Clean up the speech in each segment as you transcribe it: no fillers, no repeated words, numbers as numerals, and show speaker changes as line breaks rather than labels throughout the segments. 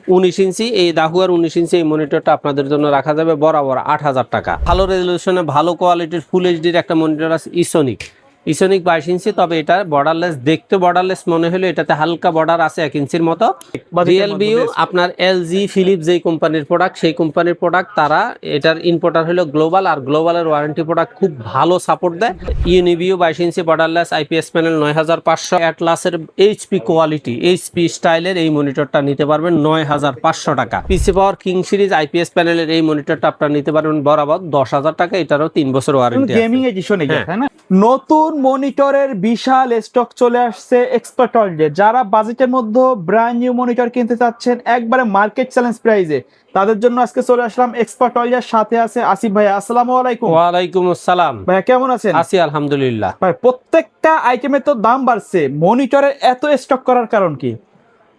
19 ইঞ্চি এই দাহুয়ার 19 ইঞ্চি এই মনিটরটা আপনাদের জন্য রাখা যাবে বরাবর 8,000 টাকা। ভালো রেজলিউশনে ভালো কোয়ালিটির ফুল এইচডির একটা মনিটর আছে ইসোনিক 22 ইঞ্চি, তবে এটা বর্ডারলেস, দেখতে বর্ডারলেস মনে হলো, এটাতে হালকা বর্ডার আছে 1 ইঞ্চির মতো। রিয়েল ভিউ আপনার এলজি ফিলিপস যেই কোম্পানির প্রোডাক্ট, সেই কোম্পানির প্রোডাক্ট, তারা এটার ইম্পোর্টার হলো গ্লোবাল, আর গ্লোবালের ওয়ারেন্টি প্রোডাক্ট খুব ভালো সাপোর্ট দেয়। Univiu 22 inch borderless IPS panel 9500। অ্যাটলাসের এইচপি কোয়ালিটি এইচপি স্টাইলের এই মনিটরটা নিতে পারবেন 9500 টাকা। PC Power King series IPS প্যানেলের এই মনিটরটা আপনারা নিতে পারবেন বরাবর 10,000 টাকা। এটারও 3 বছর ওয়ারেন্টি আছে।
গেমিং এডিশন এটা, তাই না? নতুন মনিটরের বিশাল স্টক চলে আসছে এক্সপার্ট ওয়ার্ল্ডে। যারা বাজেটের মধ্যে ব্র্যান্ড নিউ মনিটর কিনতে চাচ্ছেন একবারে মার্কেট চ্যালেঞ্জ প্রাইসে, তাদের জন্য আজকে চলে আসলাম এক্সপার্ট ওয়ার্ল্ডের সাথে আছে আসিফ ভাই। আসসালামু আলাইকুম।
ওয়ালাইকুম আসসালাম
ভাই, কেমন আছেন?
আছি আলহামদুলিল্লাহ।
ভাই, প্রত্যেকটা আইটেমের তো দাম বাড়ছে, মনিটরের এত স্টক করার কারণ কি?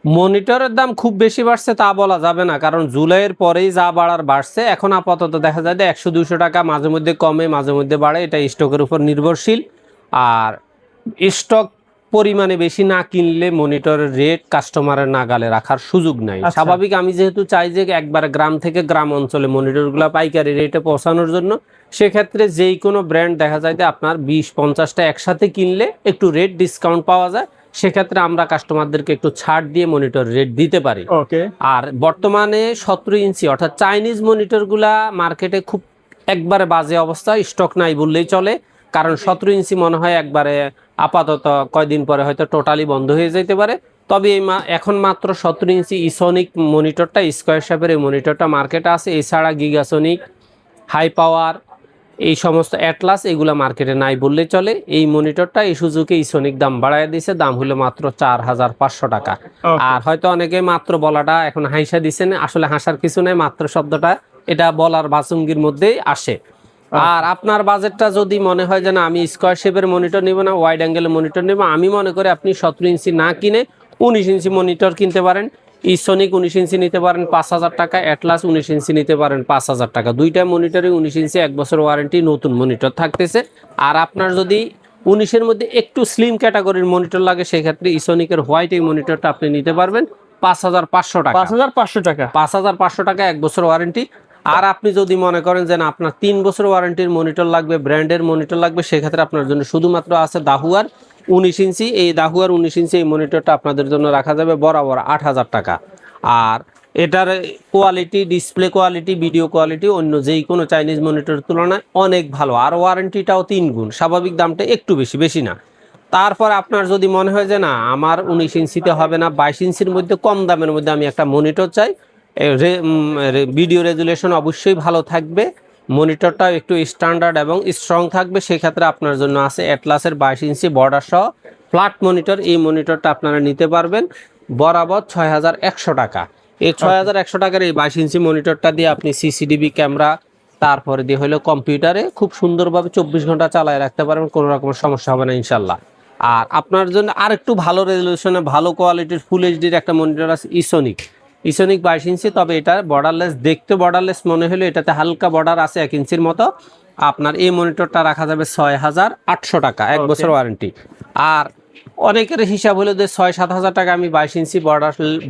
মনিটরের দাম খুব বেশি বাড়ছে তা বলা যাবে না, কারণ জুলাইয়ের পরেই যা বাড়ার বাড়ছে। এখন আপাতত দেখা যায় যে 100-200 টাকা মাঝে মধ্যে কমে মাঝে মধ্যে বাড়ে, এটা স্টকের উপর নির্ভরশীল। আর স্টক পরিমাণে বেশি না কিনলে মনিটরের রেট কাস্টমারের নাগালে রাখার সুযোগ নাই। স্বাভাবিক, আমি যেহেতু চাই যে একবার গ্রাম থেকে গ্রাম অঞ্চলে মনিটরগুলো পাইকারি রেটে পৌঁছানোর জন্য, সেক্ষেত্রে যেই কোনো ব্র্যান্ড দেখা যায় যে আপনার 20-50টা একসাথে কিনলে একটু রেট ডিসকাউন্ট পাওয়া যায়, সেক্ষেত্রে আমরা কাস্টমারদেরকে একটু ছাড় দিয়ে মনিটর রেট দিতে পারি। আর বর্তমানে 17 ইঞ্চি অর্থাৎ চাইনিজ মনিটরগুলা মার্কেটে খুব একবারে বাজে অবস্থা, স্টক নাই বললেই চলে। কারণ 17 ইঞ্চি মনে হয় একবারে আপাতত কয়দিন পরে হয়তো টোটালি বন্ধ হয়ে যেতে পারে। তবে এখন মাত্র 17 ইঞ্চি ইসোনিক মনিটরটা, স্কোয়ার শেপের এই মনিটরটা মার্কেটে আছে। এছাড়া গিগাসোনিক, হাই পাওয়ার, এই সমস্ত অ্যাটলাস এগুলা মার্কেটে নাই বললেই চলে। এই মনিটরটা এই সুজুকি ইসোনিক দাম বাড়ায় দিয়েছে, দাম হলো মাত্র 4,500 টাকা। আর হয়তো অনেকে মাত্র বলাটা এখন হাইসা দিচ্ছেন, আসলে হাসার কিছু নেই, মাত্র শব্দটা এটা বলার বাচুঙ্গির মধ্যেই আসে। আর আপনার বাজেটটা যদি মনে হয় যে না আমি স্কোয়ার শেপের মনিটর নিব না, ওয়াইড অ্যাঙ্গেলের মনিটর নেব, আমি মনে করি আপনি 17 ইঞ্চি না কিনে 19 ইঞ্চি মনিটর কিনতে পারেন। ইসোনিক 19 ইঞ্চি নিতে পারেন 5,000 টাকা, অ্যাটলাস 19 ইঞ্চি নিতে পারেন 5,000 টাকা। দুইটা মনিটরে 19 ইঞ্চি 1 বছর ওয়ারেন্টি, নতুন মনিটর থাকতেছে। আর আপনার যদি 19-এর মধ্যে একটু স্লিম ক্যাটাগরির মনিটর লাগে, সেক্ষেত্রে ইসোনিকের হোয়াইট এই মনিটরটা আপনি নিতে পারবেন 5,500 টাকা।
5,500 টাকা,
5,500 টাকা 1 বছর ওয়ারেন্টি। আর আপনি যদি মনে করেন যে না আপনার 3 বছর ওয়ারেন্টির মনিটর লাগবে, ব্র্যান্ডের মনিটর লাগবে, সেক্ষেত্রে আপনার জন্য শুধুমাত্র আছে দাহুয়ার 19 ইঞ্চি এই দাহুয়ার 19 ইঞ্চি এই মনিটরটা আপনাদের জন্য রাখা যাবে বরাবর 8,000 টাকা। আর এটার quality, display quality, video quality অন্য যেই কোনো চাইনিজ মনিটরের তুলনায় অনেক ভালো, আর ওয়ারেন্টিটাও 3 গুণ। স্বাভাবিক দামটা একটু বেশি না। তারপর আপনার যদি মনে হয় যে না আমার 19 ইঞ্চিতে হবে না, 22 ইঞ্চির মধ্যে কম দামের মধ্যে আমি একটা মনিটর চাই, ভিডিও রেজুলেশন অবশ্যই ভালো থাকবে, মনিটরটাও একটু স্ট্যান্ডার্ড এবং স্ট্রং থাকবে, সেক্ষেত্রে আপনার জন্য আছে অ্যাটলাসের 22 ইঞ্চি বর্ডার সহ ফ্ল্যাট মনিটর। এই মনিটরটা আপনারা নিতে পারবেন বরাবর 6,100 টাকা। এই 6,100 টাকার এই 22 ইঞ্চি মনিটরটা দিয়ে আপনি সিসিটিভি ক্যামেরা, তারপরে দিয়ে হলো কম্পিউটারে খুব সুন্দরভাবে 24 ঘন্টা চালায় রাখতে পারবেন, কোনো রকমের সমস্যা হবে না ইনশাল্লাহ। আর আপনার জন্য আর একটু ভালো রেজলিউশনে ভালো কোয়ালিটির ফুল এইচডির একটা মনিটর আছে ইসোনিক 22 ইঞ্চি, তবে এটা বর্ডারলেস, দেখতে বর্ডারলেস মনে হলো, এটাতে হালকা বর্ডার আছে 1 ইঞ্চির মতো। আপনার এই মনিটরটা রাখা যাবে 6,800 টাকা, 1 বছর ওয়ারেন্টি। আর অনেকের হিসাব হলো যে 6-7 হাজার টাকা আমি 22 ইঞ্চি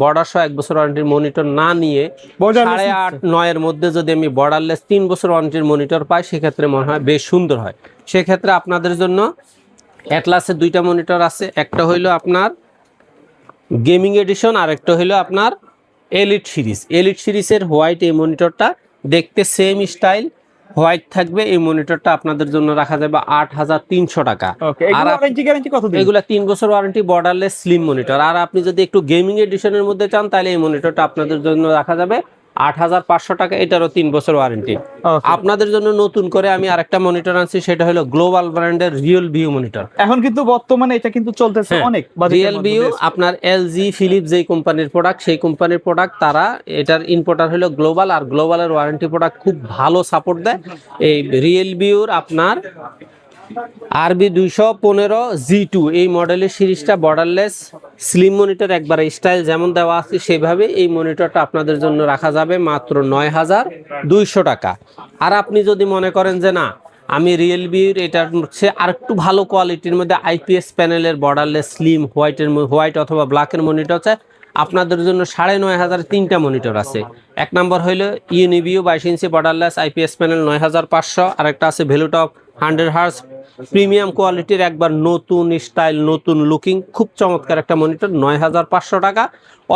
বর্ডার সহ 1 বছর ওয়ারেন্টির মনিটর না নিয়ে 8.5-9-এর মধ্যে যদি আমি বর্ডারলেস 3 বছর ওয়ারেন্টির মনিটর পাই, সেক্ষেত্রে মনে হয় বেশ সুন্দর হয়। সেক্ষেত্রে আপনাদের জন্য অ্যাটলাসের 2টা মনিটর আছে, একটা হইলো আপনার গেমিং এডিশন, আর একটা হইলো আপনার এলিট সিরিজের হোয়াইট এই মনিটরটা, দেখতে সেম স্টাইল হোয়াইট থাকবে। এই মনিটরটা আপনাদের জন্য রাখা যাবে 8,300 টাকা।
আর ওয়ারেন্টি কত দিন?
এগুলা 3 বছর ওয়ারেন্টি, বর্ডারলেস স্লিম মনিটর। আর আপনি যদি একটু গেমিং এডিশনের মধ্যে চান, তাহলে এই মনিটরটা আপনাদের জন্য রাখা যাবে 8,500 টাকা, এটারও 3 বছর ওয়ারেন্টি। আপনাদের জন্য নতুন করে আমি আরেকটা মনিটর আনছি, সেটা হলো গ্লোবাল ব্র্যান্ডের রিয়েল ভিউ মনিটর।
এখন কিন্তু বর্তমানে এটা কিন্তু চলতেছে অনেক।
রিয়েল ভিউ আপনার এলজি ফিলিপস যেই কোম্পানির প্রোডাক্ট, সেই কোম্পানির প্রোডাক্ট, তারা এটার ইম্পোর্টার হলো গ্লোবাল, আর গ্লোবালের ওয়ারেন্টি প্রোডাক্ট খুব ভালো সাপোর্ট দেয়। এই রিয়েল ভিউর আপনার RB215G2 এই মডেলের সিরিজটা বর্ডারলেস স্লিম মনিটর, একবার স্টাইল যেমন দেওয়া আছে সেভাবে এই মনিটরটা আপনাদের জন্য রাখা যাবে মাত্র 9,200 টাকা। আর আপনি যদি মনে করেন যে না আমি রিয়েলমির এটার হচ্ছে আর একটু ভালো কোয়ালিটির মধ্যে আইপিএস প্যানেলের বর্ডারলেস স্লিম হোয়াইট অথবা ব্ল্যাকের মনিটর চাই, আপনাদের জন্য 9,500 তিনটা মনিটর আছে। এক নম্বর হইলো Uniview 22 inch borderless IPS panel 9,500, আর একটা আছে ভ্যালুটপ 100 হার্জ প্রিমিয়াম কোয়ালিটির একবার নতুন স্টাইল নতুন লুকিং খুব চমৎকার একটা মনিটর 9,500 টাকা।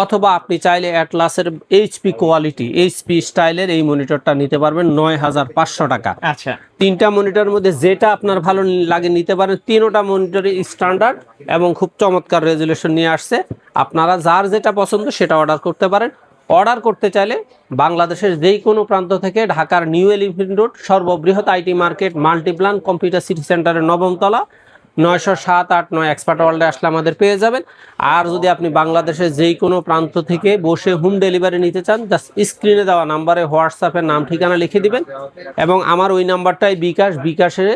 অথবা আপনি চাইলে অ্যাটলাসের এইচপি কোয়ালিটি এইচপি স্টাইলের এই মনিটরটা নিতে পারবেন 9,500 টাকা।
আচ্ছা,
তিনটা মনিটরের মধ্যে যেটা আপনার ভালো লাগে নিতে পারেন। তিনোটা মনিটরই স্ট্যান্ডার্ড এবং খুব চমৎকার রেজুলেশন নিয়ে আসছে। আপনারা যার যেটা পছন্দ সেটা অর্ডার করতে পারেন। অর্ডার করতে চাইলে বাংলাদেশের যেই কোনো প্রান্ত থেকে ঢাকার নিউ এলিফ্যান্ট রোড সর্ববৃহৎ IT market Multiplan computer city সেন্টারের 9ম তলা 90789 এক্সপার্ট ওয়ার্ল্ডে আসলে আমাদের পেয়ে যাবেন। আর যদি আপনি বাংলাদেশের যেই কোনো প্রান্ত থেকে বসে হোম ডেলিভারি নিতে চান, জাস্ট স্ক্রিনে দেওয়া নাম্বারে হোয়াটসঅ্যাপে নাম ঠিকানা লিখে দিবেন এবং আমার ওই নাম্বারটাই বিকাশে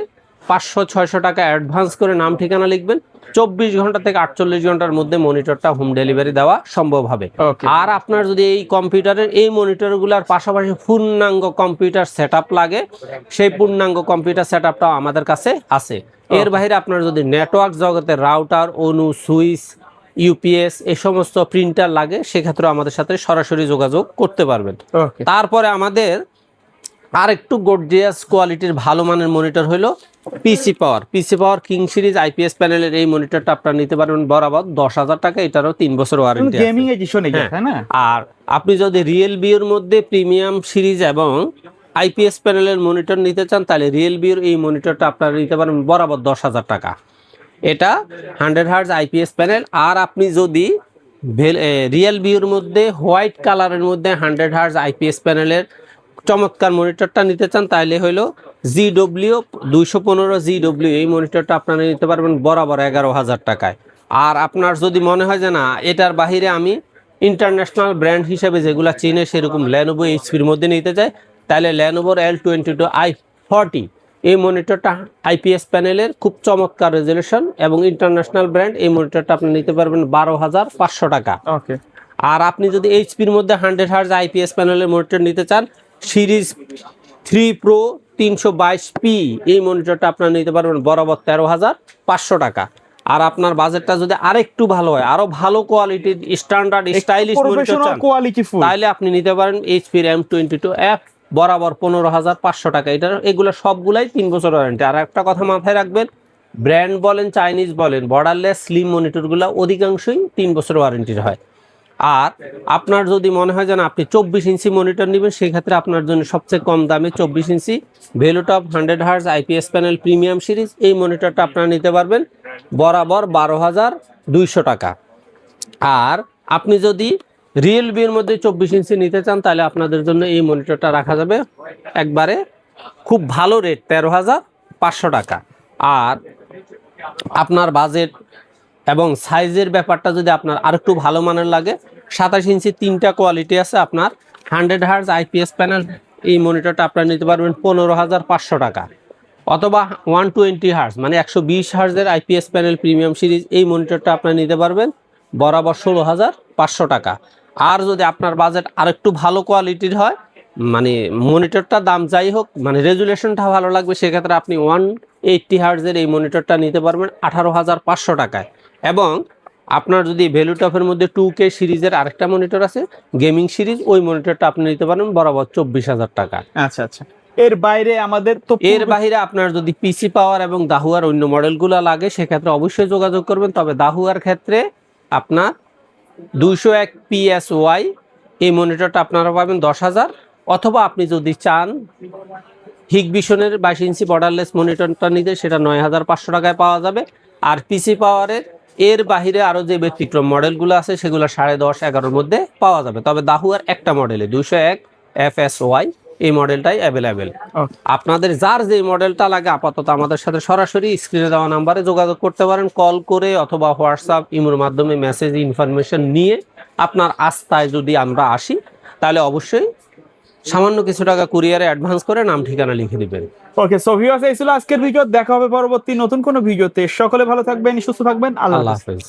500-600 টাকা অ্যাডভান্স করে নাম ঠিকানা লিখবেন। 24 ঘন্টা থেকে 48 ঘন্টার মধ্যে মনিটরটা হোম ডেলিভারি দেওয়া সম্ভব হবে। আর আপনার যদি এই কম্পিউটারের এই মনিটরগুলোর পাশাপাশি পূর্ণাঙ্গ কম্পিউটার সেটআপ লাগে, সেই পূর্ণাঙ্গ কম্পিউটার সেটআপটাও আমাদের কাছে আছে। এর বাইরে আপনার যদি নেটওয়ার্ক জগতে রাউটার অনু সুইচ ইউপিএস এই সমস্ত প্রিন্টার লাগে, সেক্ষেত্রে আমাদের সাথে সরাসরি যোগাযোগ করতে পারবেন। তারপরে আমাদের আর একটু গর্জিয়াস কোয়ালিটির ভালো মানের মনিটর হলো পিসি পাওয়ার কিং সিরিজ আইপিএস প্যানেলের এই মনিটরটা আপনারা নিতে পারবেন বরাবর 10,000 টাকা। এটারও 3 বছর ওয়ারেন্টি
গেমিং এডিশন তাই না?
আর আপনি যদি রিয়েলবির মধ্যে প্রিমিয়াম সিরিজ এবং আইপিএস প্যানেলের মনিটর নিতে চান, তাহলে রিয়েলবির এই মনিটরটা আপনারা নিতে পারেন বরাবর 10,000 টাকা। এটা 100 হার্জ আইপিএস প্যানেল। আর আপনি যদি রিয়েলবির মধ্যে হোয়াইট কালারের মধ্যে 100 হার্জ আইপিএস প্যানেলের চমৎকার মনিটরটা নিতে চান, তাহলে হলো GW 215 GW এই মনিটরটা আপনারা নিতে পারবেন বরাবর 11,000 টাকায়। আর আপনার যদি মনে হয় যে না এটার বাহিরে আমি ইন্টারন্যাশনাল ব্র্যান্ড হিসেবে যেগুলো চিনে সেরকম ল্যানোভো এইচপির মধ্যে নিতে চাই, তাহলে ল্যানোভোর L22i40 এই মনিটরটা আইপিএস প্যানেলের খুব চমৎকার রেজুলেশন এবং ইন্টারন্যাশনাল ব্র্যান্ড, এই মনিটরটা আপনি নিতে পারবেন 12,500 টাকা। আর আপনি যদি এইচপির মধ্যে 100 হার্জ আইপিএস প্যানেলের মনিটর নিতে চান, সিরিজ 3 প্রো 322p এই মনিটরটা আপনারা নিতে পারবেন বরাবর 13,500 টাকা। আর আপনার বাজেটটা যদি আরেকটু ভালো হয়, আরো ভালো কোয়ালিটির স্ট্যান্ডার্ড স্টাইলিশ মনিটর চান, তাহলে আপনি নিতে পারেন এইচপি M22F বরাবর 15,500 টাকা। এগুলো সবগুলাই 3 বছর ওয়ারেন্টি। আর একটা কথা মাথায় রাখবেন, ব্র্যান্ড বলেন চাইনিজ বলেন বর্ডারলেস স্লিম মনিটরগুলো অধিকাংশই 3 বছর ওয়ারেন্টির হয়। আর আপনার যদি মনে হয় যেন আপনি 24 ইঞ্চি মনিটর নেবেন, সেক্ষেত্রে আপনার জন্য সবচেয়ে কম দামে 24 ইঞ্চি ভ্যালুটপ 100 hertz IPS panel premium series এই মনিটরটা আপনারা নিতে পারবেন বরাবর 12,200 টাকা। আর আপনি যদি রিয়েলমির মধ্যে 24 ইঞ্চি নিতে চান, তাহলে আপনাদের জন্য এই মনিটরটা রাখা যাবে একবারে খুব ভালো রেট 13,500 টাকা। আর আপনার বাজেট এবং সাইজের ব্যাপারটা যদি আপনার আরেকটু ভালো মানের লাগে, 27 ইঞ্চি 3টা কোয়ালিটি আছে আপনার 100 হার্জ আইপিএস প্যানেল এই মনিটরটা আপনারা নিতে পারবেন 15,500 টাকা। অথবা 120 হার্জ মানে 120 হার্জের আইপিএস প্যানেল প্রিমিয়াম সিরিজ এই মনিটরটা আপনারা নিতে পারবেন বরাবর 16,500 টাকা। আর যদি আপনার বাজেট আরেকটু ভালো কোয়ালিটির হয়, মানে মনিটরটা দাম যাই হোক মানে রেজুলেশনটা ভালো লাগবে, সেক্ষেত্রে আপনি 180 হার্জের এই মনিটরটা নিতে পারবেন 18,500 টাকায়। এবং আপনার যদি ভ্যালুটপের মধ্যে 2K সিরিজের আরেকটা মনিটর আছে গেমিং সিরিজ, ওই মনিটরটা আপনি নিতে পারেন বরাবর 24,000 টাকা।
আচ্ছা আচ্ছা। এর বাইরে
আপনার যদি পিসি পাওয়ার এবং দাহুয়ার অন্য মডেলগুলো লাগে, সেক্ষেত্রে অবশ্যই যোগাযোগ করবেন। তবে দাহুয়ার ক্ষেত্রে আপনার 201 PSY এই মনিটরটা আপনারা পাবেন 10,000। অথবা আপনি যদি চান হিগভিশনের 22 ইঞ্চি বর্ডারলেস মনিটরটা নিতে, সেটা 9,500 টাকায় পাওয়া যাবে। আর পিসি পাওয়ারের এর বাহিরে আরো যে ব্যতিক্রম মডেলগুলো আছে সেগুলো 10.5-11 মধ্যে পাওয়া যাবে। তবে দাহুয়ার একটা মডেলে 201 FSY এই মডেলটাই অ্যাভেলেবেল। আপনাদের যার যে মডেলটা লাগে আপাতত আমাদের সাথে সরাসরি স্ক্রিনে দেওয়া নাম্বারে যোগাযোগ করতে পারেন, কল করে অথবা হোয়াটসঅ্যাপ ইমোর মাধ্যমে মেসেজ ইনফরমেশন নিয়ে আপনার আস্থায় যদি আমরা আসি, তাহলে অবশ্যই সামান্য কিছু টাকা কুরিয়ারে অ্যাডভান্স করে নাম ঠিকানা লিখে দিবেন।
ওকে, সো ভিউয়ার্স এই ছিল আজকের ভিডিও। দেখা হবে পরবর্তী নতুন কোনো ভিডিওতে। সকলে ভালো থাকবেন, সুস্থ থাকবেন। আল্লাহ হাফেজ।